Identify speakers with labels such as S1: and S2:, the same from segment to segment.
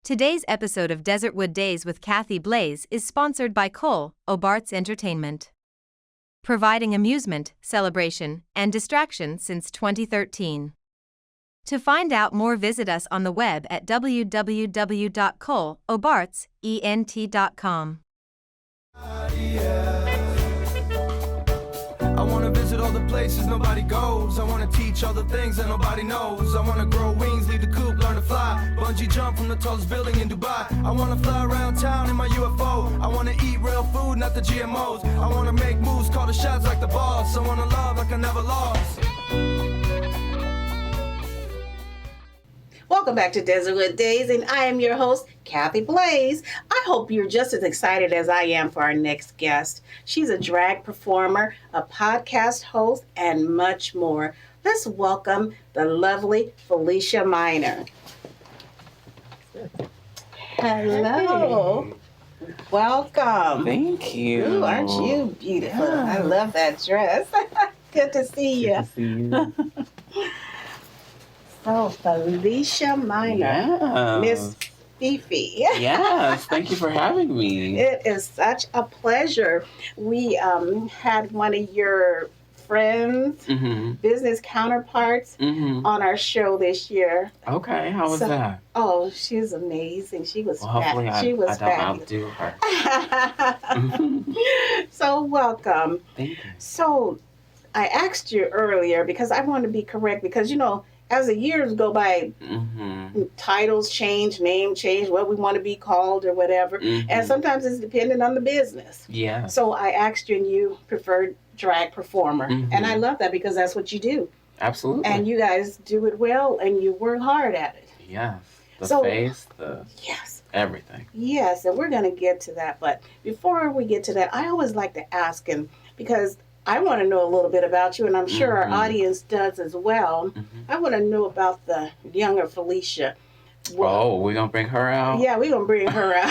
S1: Today's episode of Desertwood Days with Kathy Blaze is sponsored by Cole Obarts Entertainment, providing amusement, celebration, and distraction since 2013. To find out more, visit us on the web at www.coleobartsent.com.
S2: I wanna visit all the places nobody goes. I wanna teach all the things that nobody knows. I wanna grow wings, leave the coop, learn to fly. Bungee jump from the tallest building in Dubai. I wanna fly around town in my UFO. I wanna eat real food, not the GMOs. I wanna make moves, call the shots like the boss. I wanna love like I never lost.
S3: Welcome back to Desertwood Days, and I am your host, Kathy Blaze. I hope you're just as excited as I am for our next guest. She's a drag performer, a podcast host, and much more. Let's welcome the lovely Felicia Minor. Hello. Hey. Welcome.
S4: Thank you.
S3: Ooh, aren't you beautiful? Yeah. I love that dress. Good to see you.
S4: Good to see you.
S3: So, Felicia Minor, Miss Fifi.
S4: Yes, thank you for having me.
S3: It is such a pleasure. We had one of your friends, business counterparts, on our show this year.
S4: Okay, how was that?
S3: Oh, she's amazing. She was
S4: hopefully I don't outdo her.
S3: So, welcome.
S4: Thank you.
S3: So, I asked you earlier because I want to be correct because, you know, as the years go by, titles change, name change, what we want to be called or whatever. And sometimes it's dependent on the business.
S4: Yeah.
S3: So I asked you and you preferred drag performer. And I love that because that's what you do.
S4: Absolutely.
S3: And you guys do it well and you work hard at it.
S4: Yes. The face, everything.
S3: Yes, and we're going to get to that. But before we get to that, I always like to ask, and because I want to know a little bit about you, and I'm sure our audience does as well. I want to know about the younger Felicia.
S4: We're going to bring her out?
S3: Yeah, we're going to bring her out.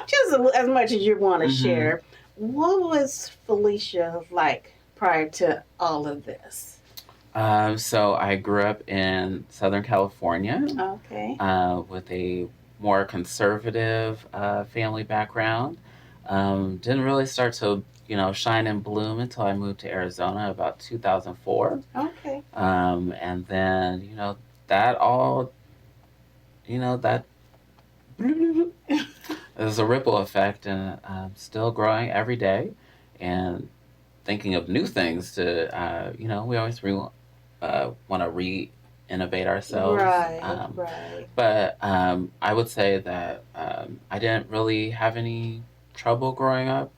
S3: Just as much as you want to share. What was Felicia like prior to all of this?
S4: So I grew up in Southern California.
S3: Okay.
S4: With a more conservative family background. Didn't really start to shine and bloom until I moved to Arizona about 2004.
S3: Okay.
S4: And then, that all, that there's a ripple effect, and I'm still growing every day and thinking of new things to, we always want to re-innovate ourselves.
S3: Right.
S4: But I would say that I didn't really have any trouble growing up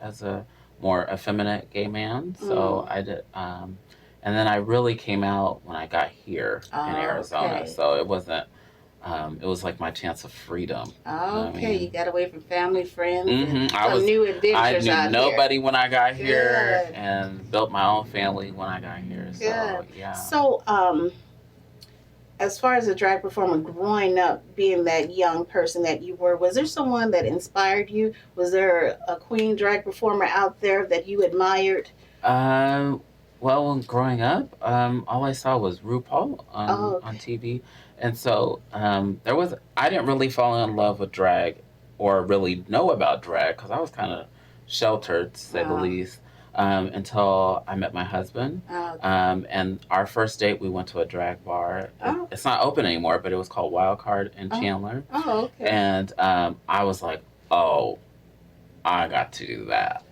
S4: as a more effeminate gay man. So I did, and then I really came out when I got here in Arizona. Okay. So it wasn't, it was like my chance of freedom.
S3: Okay, you got away from family, friends, and some new adventures.
S4: I knew nobody when I got here and built my own family when I got here. So, yeah.
S3: So, as far as a drag performer, growing up, being that young person that you were, was there someone that inspired you? Was there a queen drag performer out there that you admired?
S4: Well, when growing up, all I saw was RuPaul on TV. And so I didn't really fall in love with drag or really know about drag because I was kind of sheltered, to say the least. Until I met my husband. And our first date, we went to a drag bar. It's not open anymore, but it was called Wild Card in Chandler.
S3: Okay.
S4: And I was like, I got to do that.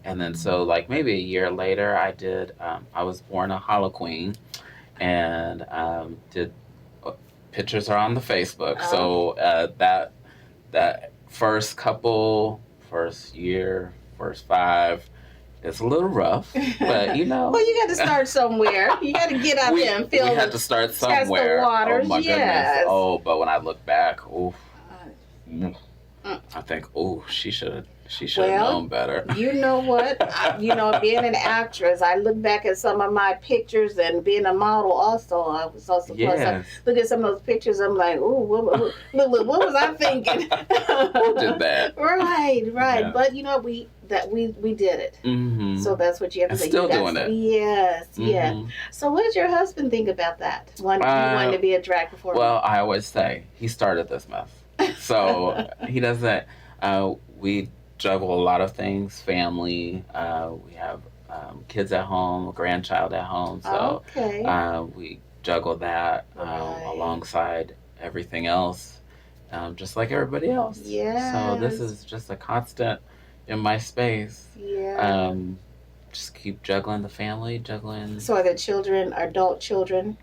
S4: And then so like maybe a year later, I was born a Halloween and did pictures are on the Facebook. So that first year, first 5, it's a little rough, but
S3: well, you got to start somewhere. You got to get out there and feel.
S4: We had to start somewhere.
S3: Test the waters.
S4: Oh my goodness! Oh, but when I look back, I think, oh, she should have
S3: Well,
S4: known better.
S3: you know what? Being an actress, I look back at some of my pictures and being a model also. I was also plus. I
S4: Yes.
S3: look at some of those pictures. I'm like, ooh, look, what was I thinking?
S4: Who did that?
S3: Right.
S4: Yeah.
S3: But we did it.
S4: Mm-hmm.
S3: So that's what you have to
S4: And
S3: say.
S4: still
S3: You guys,
S4: doing it.
S3: Yes, yeah.
S4: Mm-hmm.
S3: So what does your husband think about that? You wanted to be a drag performer?
S4: Well, I always say he started this mess. So he doesn't. We juggle a lot of things, family. We have kids at home, a grandchild at home. So
S3: okay.
S4: we juggle that
S3: Right.
S4: alongside everything else, just like everybody else.
S3: Yes.
S4: So this is just a constant in my space.
S3: Yeah.
S4: Just keep juggling the family, juggling.
S3: So are the children adult children?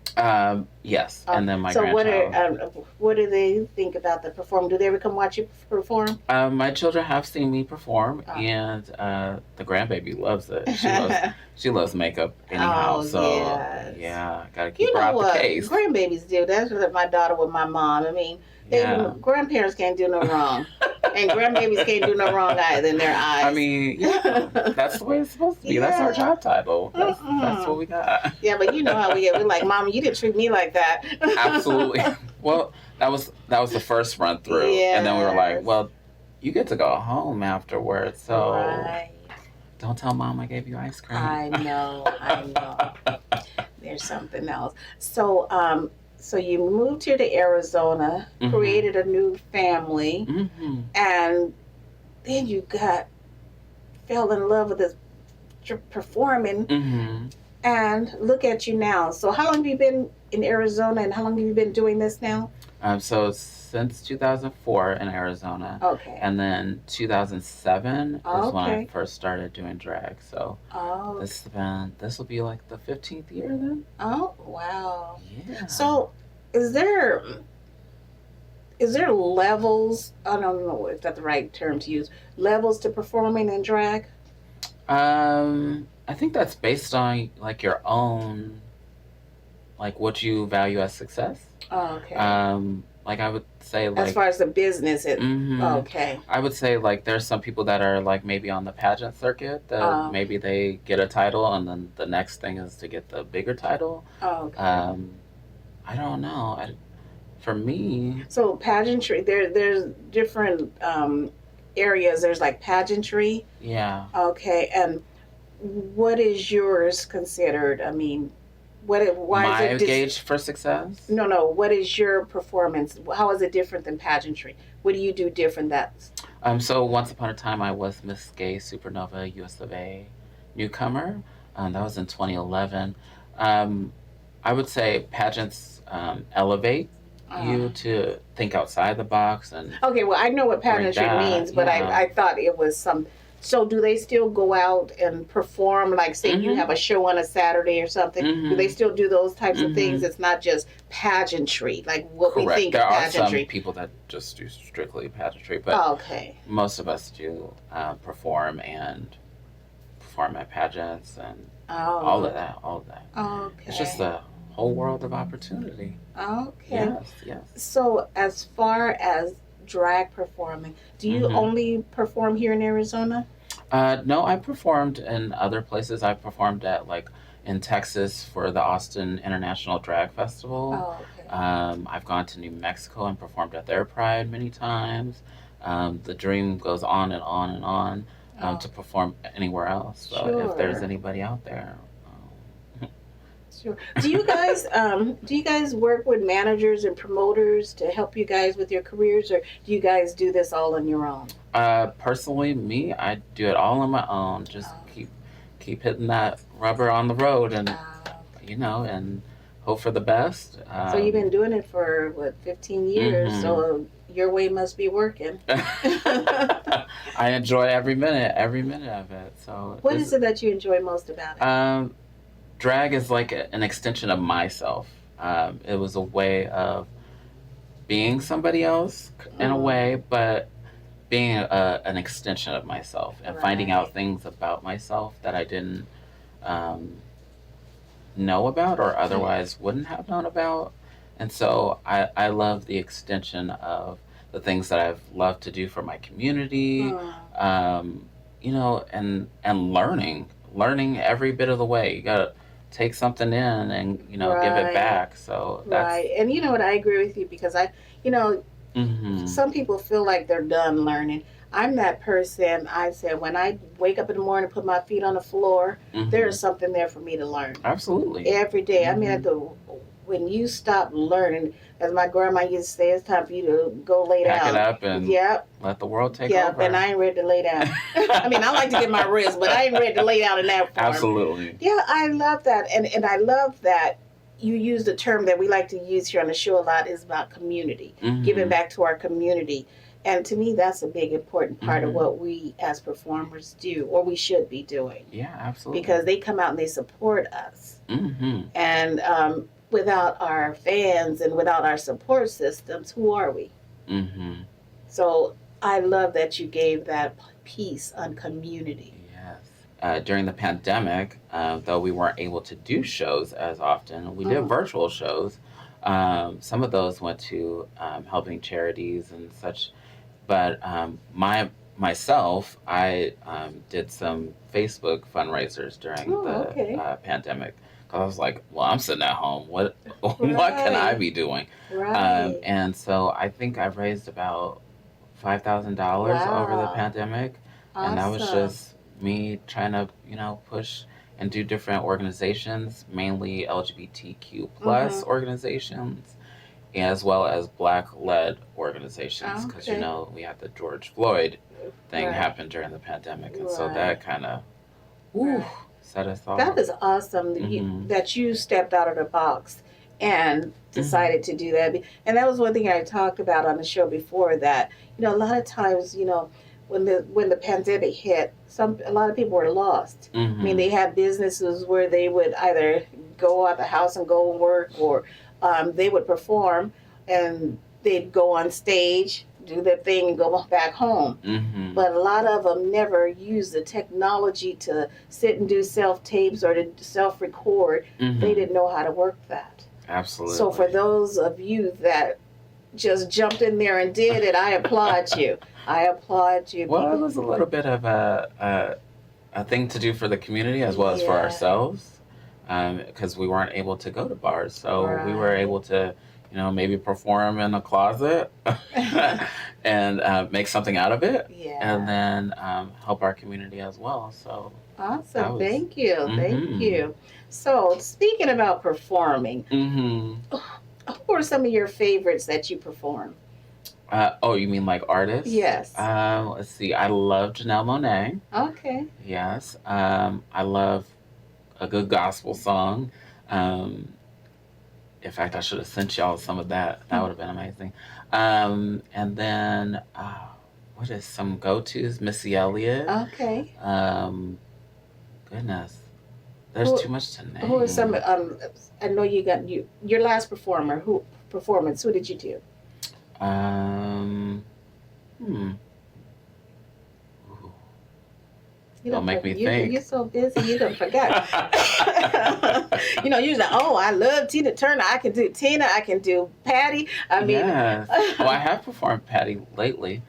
S4: Yes, and then my
S3: so
S4: grandchild.
S3: what do they think about the perform? Do they ever come watch you perform?
S4: My children have seen me perform, and the grandbaby loves it. She loves makeup anyhow.
S3: Oh,
S4: so
S3: yes.
S4: yeah, gotta keep her out the case.
S3: Grandbabies do. That's what my daughter with my mom. I mean, grandparents can't do no wrong, and grandbabies can't do no wrong either in their eyes.
S4: I mean, yeah, that's the way it's supposed to be. That's our job title. That's what we got.
S3: Yeah, but you know how we get. We're like, Mama, you didn't treat me like that.
S4: Absolutely. Well, that was the first run through, and then we were like, well, you get to go home afterwards, so
S3: right.
S4: Don't tell Mom I gave you ice cream.
S3: I know. There's something else. So, so you moved here to Arizona,
S4: Mm-hmm.
S3: created a new family,
S4: Mm-hmm.
S3: and then you fell in love with this performing,
S4: Mm-hmm.
S3: and look at you now. So how long have you been in Arizona, and how long have you been doing this now?
S4: So since 2004 in Arizona.
S3: Okay.
S4: And then 2007 is when I
S3: Okay.
S4: first started doing drag. So
S3: Oh.
S4: this will be like the 15th year then.
S3: Oh, wow.
S4: Yeah.
S3: So is there levels? I don't know if that's the right term to use. Levels to performing in drag?
S4: I think that's based on like your own, like what you value as success.
S3: Oh, okay.
S4: Like I would say, like
S3: as far as the business,
S4: Mhm.
S3: Okay.
S4: I would say like there's some people that are like maybe on the pageant circuit that maybe they get a title and then the next thing is to get the bigger title.
S3: Okay.
S4: I don't know. For me,
S3: So pageantry, there's different areas. There's like pageantry.
S4: yeah.
S3: Okay, and what is yours considered? I mean, why
S4: My
S3: is it
S4: gauge for success?
S3: No. What is your performance? How is it different than pageantry? What do you do different?
S4: So once upon a time I was Miss Gay Supernova US of A newcomer. That was in 2011. I would say pageants elevate you to think outside the box and
S3: Okay, well, I know what pageantry means, but
S4: yeah.
S3: I thought it was some. So, do they still go out and perform? Like, say you have a show on a Saturday or something. Do they still do those types of things? It's not just pageantry, like what
S4: Correct.
S3: we think
S4: There
S3: of
S4: are
S3: pageantry.
S4: some people that just do strictly pageantry, but
S3: Okay.
S4: most of us do perform at pageants and all of that.
S3: Okay.
S4: It's just a whole world of opportunity.
S3: Okay.
S4: Yes.
S3: So, as far as drag performing, do you only perform here in Arizona?
S4: No, I performed in other places. I performed at in Texas for the Austin International Drag Festival.
S3: Oh, okay.
S4: I've gone to New Mexico and performed at their Pride many times. The dream goes on and on and on to perform anywhere else. So if there's anybody out there.
S3: Sure. Do you guys work with managers and promoters to help you guys with your careers, or do you guys do this all on your own?
S4: Personally, me, I do it all on my own. Just keep hitting that rubber on the road, and and hope for the best.
S3: So you've been doing it for 15 years? So your way must be working.
S4: I enjoy every minute of it. So
S3: what is it that you enjoy most about it?
S4: Drag is like an extension of myself. It was a way of being somebody else in a way, but being an extension of myself and finding out things about myself that I didn't know about or otherwise wouldn't have known about. And so I love the extension of the things that I've loved to do for my community, you know, and learning every bit of the way. You gotta take something in and, you know, give it
S3: Right.
S4: back. So that's
S3: Right. And you know what? I agree with you because you know,
S4: hmm
S3: some people feel like they're done learning. I'm that person. I said when I wake up in the morning, put my feet on the floor, there
S4: hmm
S3: is something there for me to learn
S4: absolutely.
S3: every day. I mean,
S4: hmm
S3: when you stop learning, as my grandma used to say, it's time for you to go lay
S4: Pack it
S3: down.
S4: up and
S3: Yep.
S4: let the world take
S3: Yep. And
S4: over.
S3: I ain't ready to lay down. I mean, I like to get my rest, but I ain't ready to lay down in that form.
S4: Absolutely.
S3: Yeah, I love that. And I love that you use the term that we like to use here on the show a lot is about community, giving
S4: hmm
S3: back to our community. And to me, that's a big important part of
S4: hmm
S3: what we as performers do, or we should be doing,
S4: Yeah, absolutely.
S3: because they come out and they support us.
S4: hmm
S3: And without our fans and without our support systems, who are we?
S4: hmm
S3: So I love that you gave that piece on community.
S4: Yes. During the pandemic, though we weren't able to do shows as often, we did
S3: Mm.
S4: virtual shows. Some of those went to helping charities and such. But myself, I did some Facebook fundraisers during
S3: Oh,
S4: the
S3: okay.
S4: pandemic because I was like, well, I'm sitting at home. What can I
S3: Right.
S4: be doing?
S3: Right.
S4: And so I think I've raised about $5,000 over the
S3: Wow.
S4: pandemic, and that was
S3: Awesome.
S4: just me trying to, you know, push and do different organizations, mainly LGBTQ plus
S3: Mm-hmm.
S4: organizations, as well as Black-led organizations, because you
S3: Okay.
S4: know we had the George Floyd thing
S3: Right.
S4: happen during the pandemic, and so
S3: Right.
S4: that kind of
S3: Right.
S4: set us
S3: That
S4: off.
S3: is awesome
S4: hmm
S3: that you stepped out of the box and
S4: hmm
S3: decided to do that. And that was one thing I talked about on the show before, that a lot of times, when the pandemic hit, a lot of people were lost. I mean,
S4: hmm
S3: they had businesses where they would either go out the house and go work, or they would perform and they'd go on stage, do their thing, and go back home.
S4: hmm
S3: But a lot of them never use the technology to sit and do self tapes or to self record. They
S4: hmm
S3: didn't know how to work that. So for
S4: absolutely.
S3: those of you that just jumped in there and did it, I applaud you. I applaud you
S4: Well, it
S3: because
S4: was a little bit of a thing to do for the community as well as for
S3: yeah,
S4: ourselves, because we weren't able to go to bars. So we were
S3: right.
S4: able to, you know, maybe perform in a closet and make something out of it, and
S3: Yeah.
S4: then help our community as well. So that
S3: Awesome.
S4: was.
S3: Thank you. Thank
S4: Mm-hmm.
S3: you. So speaking about performing,
S4: Mm-hmm.
S3: who are some of your favorites that you perform?
S4: Oh, you mean like artists?
S3: Yes.
S4: Let's see. I love Janelle Monáe.
S3: Okay.
S4: Yes. I love a good gospel song. Um, In fact, I should have sent y'all some of that. That would have been amazing. And then, what is some go tos? Missy Elliott.
S3: Okay.
S4: Um, Goodness, there's
S3: Who
S4: too much to
S3: who are some
S4: name.
S3: I know you got your last who did you do?
S4: Um, hmm. Ooh,
S3: You
S4: don't
S3: don't
S4: make me
S3: you're
S4: think.
S3: so busy you don't forget. Usually, oh, I love Tina Turner. I can do Tina, I can do Patty. I mean
S4: Yes. Well, I have performed Patty lately.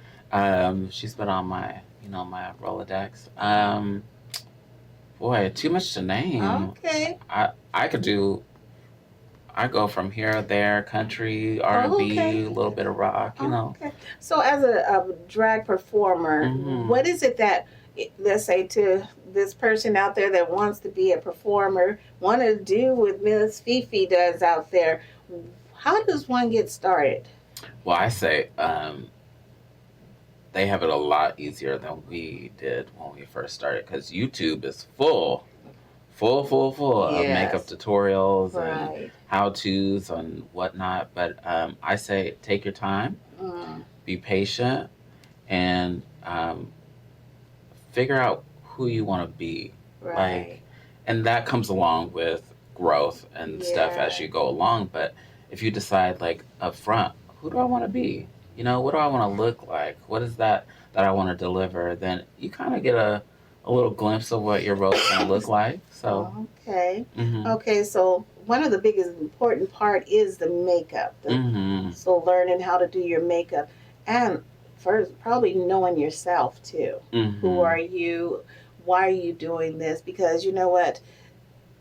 S4: She's been on my, you know, my Rolodex. Boy, too much to name.
S3: okay.
S4: I could do. I go from here, there, country, R and
S3: Oh,
S4: B,
S3: okay.
S4: a little bit of rock. You know.
S3: Okay. So, as a drag performer,
S4: hmm
S3: what is it that, let's say, to this person out there that wants to be a performer, want to do what Miss Fifi does out there? How does one get started?
S4: Well, I say they have it a lot easier than we did when we first started because YouTube is full of makeup
S3: Yes.
S4: tutorials and
S3: Right.
S4: how tos and whatnot. But I say take your time,
S3: Mm,
S4: be patient, and figure out who you want to be.
S3: right.
S4: Like, and that comes along with growth and stuff as
S3: Yeah.
S4: you go along. But if you decide, like, up front, who do I want to be? You know, what do I want to look like? What is that I want to deliver? Then you kind of get a little glimpse of what your role's going to look like. So,
S3: Okay.
S4: mm-hmm,
S3: Okay. So one of the biggest important part is the makeup.
S4: mm-hmm,
S3: So learning how to do your makeup. And first, probably knowing yourself too. Who
S4: Mm-hmm.
S3: are you? Why are you doing this? Because you know what?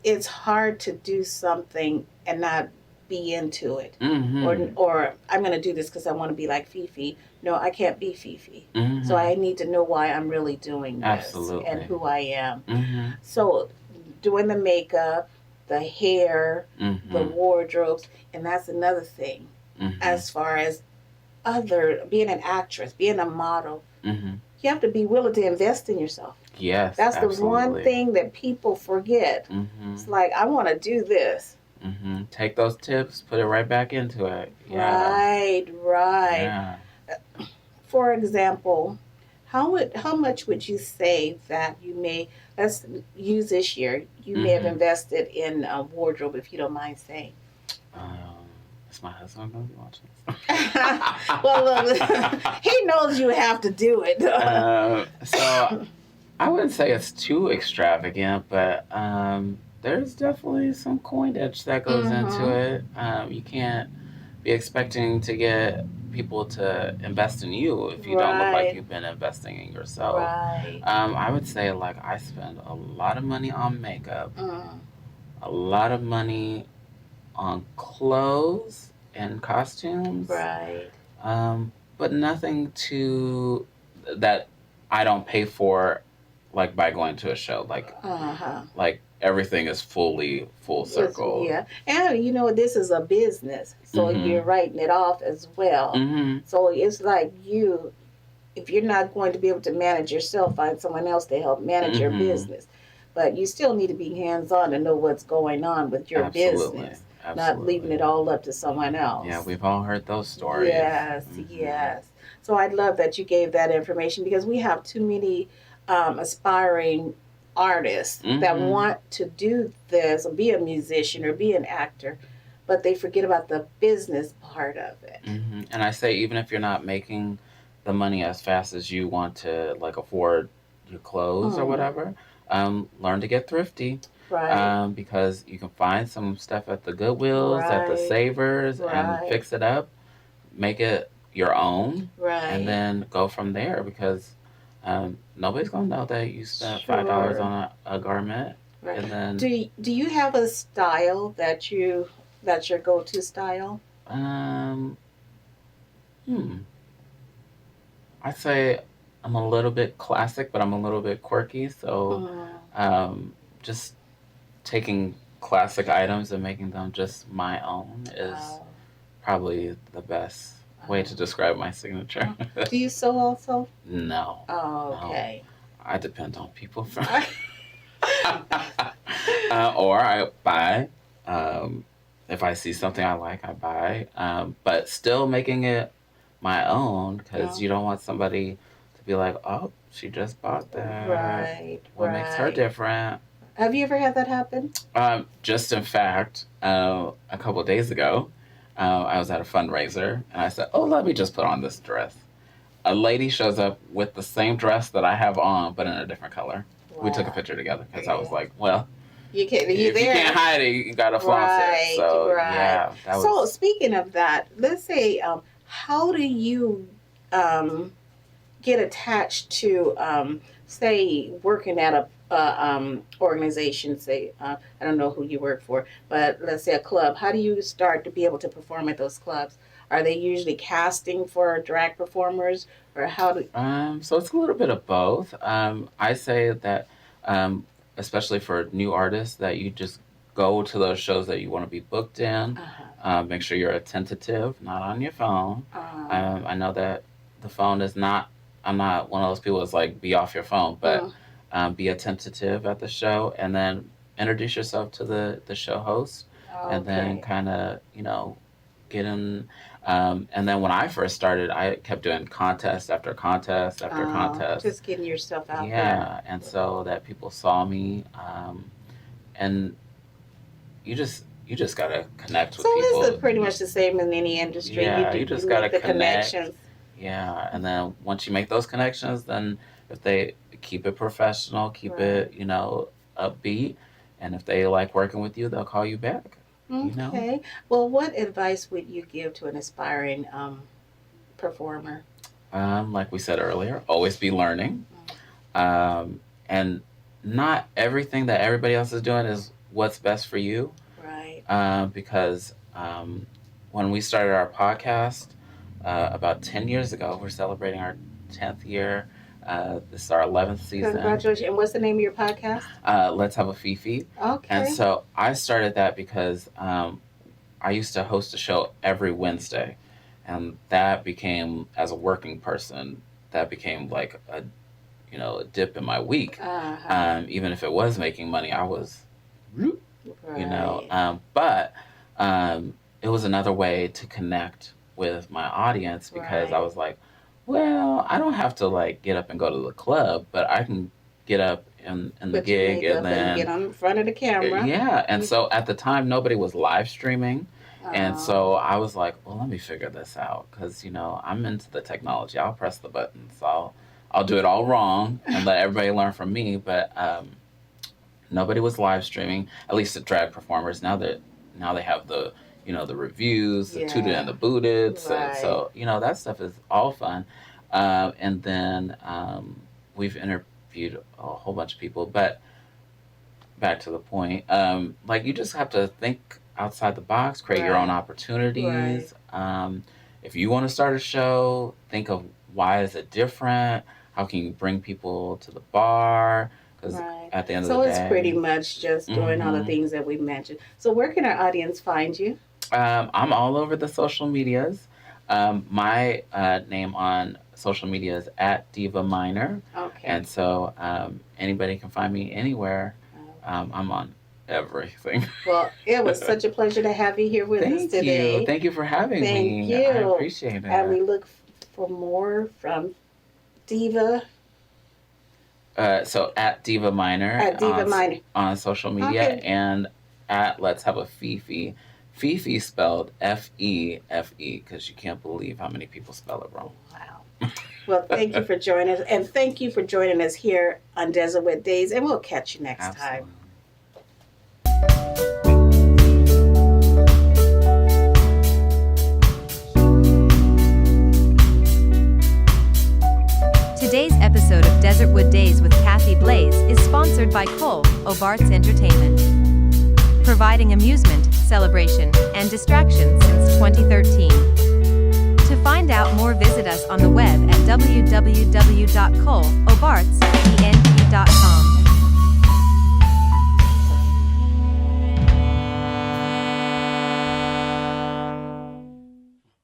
S3: It's hard to do something and not be into it.
S4: Mm-hmm.
S3: Or I'm going to do this because I want to be like Fifi. No, I can't be Fifi. So
S4: Mm-hmm.
S3: I need to know why I'm really doing this and
S4: Absolutely.
S3: who I am.
S4: Mm-hmm.
S3: So doing the makeup, the hair, the
S4: Mm-hmm.
S3: wardrobes, and that's another thing.
S4: Mm-hmm.
S3: As far as other being an actress, being a model,
S4: Mm-hmm.
S3: you have to be willing to invest in yourself.
S4: Yes,
S3: That's the one
S4: absolutely.
S3: thing that people forget.
S4: Mm-hmm.
S3: It's like, I want to do this.
S4: Mm-hmm. Take those tips, put it right back into it. Yeah.
S3: Right, right.
S4: Yeah.
S3: For example, how much would you say that you may, let's use this year, you may have
S4: Mm-hmm.
S3: invested in a wardrobe, if you don't mind saying?
S4: Um, is my husband gonna be watching?
S3: Well, look, he knows you have to do it.
S4: So I wouldn't say it's too extravagant, but there's definitely some coinage that goes into
S3: Mm-hmm.
S4: it. You can't be expecting to get people to invest in you if you don't look like
S3: Right,
S4: you've been investing in yourself.
S3: right.
S4: I would say like I spend a lot of money on makeup,
S3: Mm,
S4: a lot of money on clothes and costumes,
S3: right.
S4: but nothing to that I don't pay for, like by going to a show.
S3: Uh-huh.
S4: Like everything is fully full circle.
S3: Yeah. And you know, this is a business. So
S4: Mm-hmm.
S3: you're writing it off as well.
S4: Mm-hmm.
S3: So it's like you, if you're not going to be able to manage yourself, find someone else to help manage your
S4: Mm-hmm.
S3: business. But you still need to be hands on to know what's going on with your
S4: Absolutely.
S3: business, not leaving
S4: Absolutely.
S3: it all up to someone
S4: Yeah,
S3: else.
S4: we've all heard those stories.
S3: Yes,
S4: Mm-hmm.
S3: yes. So I love that you gave that information because we have too many aspiring artists that
S4: Mm-hmm.
S3: want to do this, or be a musician or be an actor, but they forget about the business part of it.
S4: Mm-hmm. And I say even if you're not making the money as fast as you want to like afford your clothes or
S3: Mm,
S4: whatever, learn to get thrifty.
S3: right,
S4: Because you can find some stuff at the Goodwills, at the
S3: right,
S4: Savers, and
S3: right,
S4: fix it up, make it your own, and
S3: right.
S4: then go from there. Because nobody's gonna know that you spent $5
S3: Sure.
S4: on a garment,
S3: Right.
S4: and then
S3: Do you have a style that's your go to style?
S4: um, hmm, I say I'm a little bit classic, but I'm a little bit quirky. So
S3: Mm,
S4: um, just taking classic items and making them just my own is
S3: oh,
S4: probably the best way to
S3: oh.
S4: describe my signature.
S3: Oh. Do you sew also?
S4: No,
S3: Oh,
S4: no,
S3: okay.
S4: I depend on people for, or I buy. Um, if I see something I like, I buy. But still making it my own because
S3: No.
S4: you don't want somebody to be like, oh, she just bought that.
S3: Right,
S4: What makes her
S3: right.
S4: different?
S3: Have you ever had that happen?
S4: Just in fact, a couple of days ago, I was at a fundraiser and I said, oh, let me just put on this dress. A lady shows up with the same dress that I have on, but in a different color. We took a
S3: Wow.
S4: picture together because I was
S3: Yeah.
S4: like, well,
S3: You
S4: if you can't
S3: there?
S4: hide it, you gotta flaunt it.
S3: Right,
S4: So
S3: right.
S4: yeah, that
S3: So
S4: was.
S3: speaking of that, let's say, how do you um, get attached to, say, working at a organization? Say, I don't know who you work for, but let's say a club. How do you start to be able to perform at those clubs? Are they usually casting for drag performers, or how do?
S4: So it's a little bit of both. I say that, um, especially for new artists, that you just go to those shows that you want to be booked in.
S3: Uh,
S4: Make sure you're attentive, not on your phone.
S3: uh,
S4: I know that the phone is not. I'm not one of those people that's like be off your phone, but
S3: mm,
S4: be attentive at the show, and then introduce yourself to the show host, and then
S3: okay.
S4: kind of get in. And then when I first started, I kept doing contest after contest after contest.
S3: Just getting yourself out there.
S4: Yeah, and so that people saw me, and you just gotta connect
S3: So
S4: with
S3: it's
S4: people.
S3: pretty much the same in any industry.
S4: Yeah, you
S3: You
S4: just gotta
S3: make the
S4: connect.
S3: connections.
S4: Yeah, and then once you make those connections, then if they keep it professional, keep
S3: Right.
S4: it upbeat, and if they like working with you, they'll call you back. You know.
S3: Okay. Well, what advice would you give to an aspiring performer?
S4: Like we said earlier, always be learning. And not everything that everybody else is doing is what's best for you.
S3: Right.
S4: Because when we started our podcast about 10 years ago, we're celebrating our 10th year. This is our 11th season.
S3: Congratulations. And what's the name of your podcast?
S4: Let's Have a Fifi.
S3: Okay.
S4: And so I started that because I used to host a show every Wednesday. And that became, as a working person, that became like a dip in my week. Even if it was making money, I was,
S3: Right.
S4: But it was another way to connect with my audience because
S3: Right.
S4: I was like, well, I don't have to like get up and go to the club, but I can get up in the
S3: Put your
S4: gig
S3: makeup
S4: and then
S3: get on front of the camera.
S4: yeah. And so at the time, nobody was live streaming. And so I was like, well, let me figure this out because, I'm into the technology. I'll press the buttons. I'll do it all wrong and let everybody learn from me. But nobody was live streaming, at least the drag performers. Now they have the, the reviews, the Tooted and the Booted.
S3: Right.
S4: And so, that stuff is all fun. And then we've interviewed a whole bunch of people. But back to the point, like you just have to think outside the box, create your own opportunities.
S3: Right.
S4: If you want to start a show, think of why is it different? How can you bring people to the bar? Because at the end of the day,
S3: so it's pretty much just doing all the things that we mentioned. So where can our audience find you?
S4: I'm all over the social medias. My name on social media is @Diva Minor.
S3: Okay.
S4: And so anybody can find me anywhere. I'm on everything.
S3: Well, it was such a pleasure to have you here with us today.
S4: Thank you for having me.
S3: Thank you.
S4: I appreciate it.
S3: And we look for more from Diva.
S4: So @Diva Minor.
S3: Minor.
S4: On social media.
S3: Okay.
S4: And @Let's Have a Fifi. Fifi spelled Fefe because you can't believe how many people spell it wrong.
S3: Wow. Well, thank you for joining us. And thank you for joining us here on Desertwood Days. And we'll catch you next time.
S1: Today's episode of Desertwood Days with Kathy Blaze is sponsored by Cole, Obarts Entertainment. Providing amusement, celebration, and distraction since 2013. To find out more, visit us on the web at www.coleobarts.com.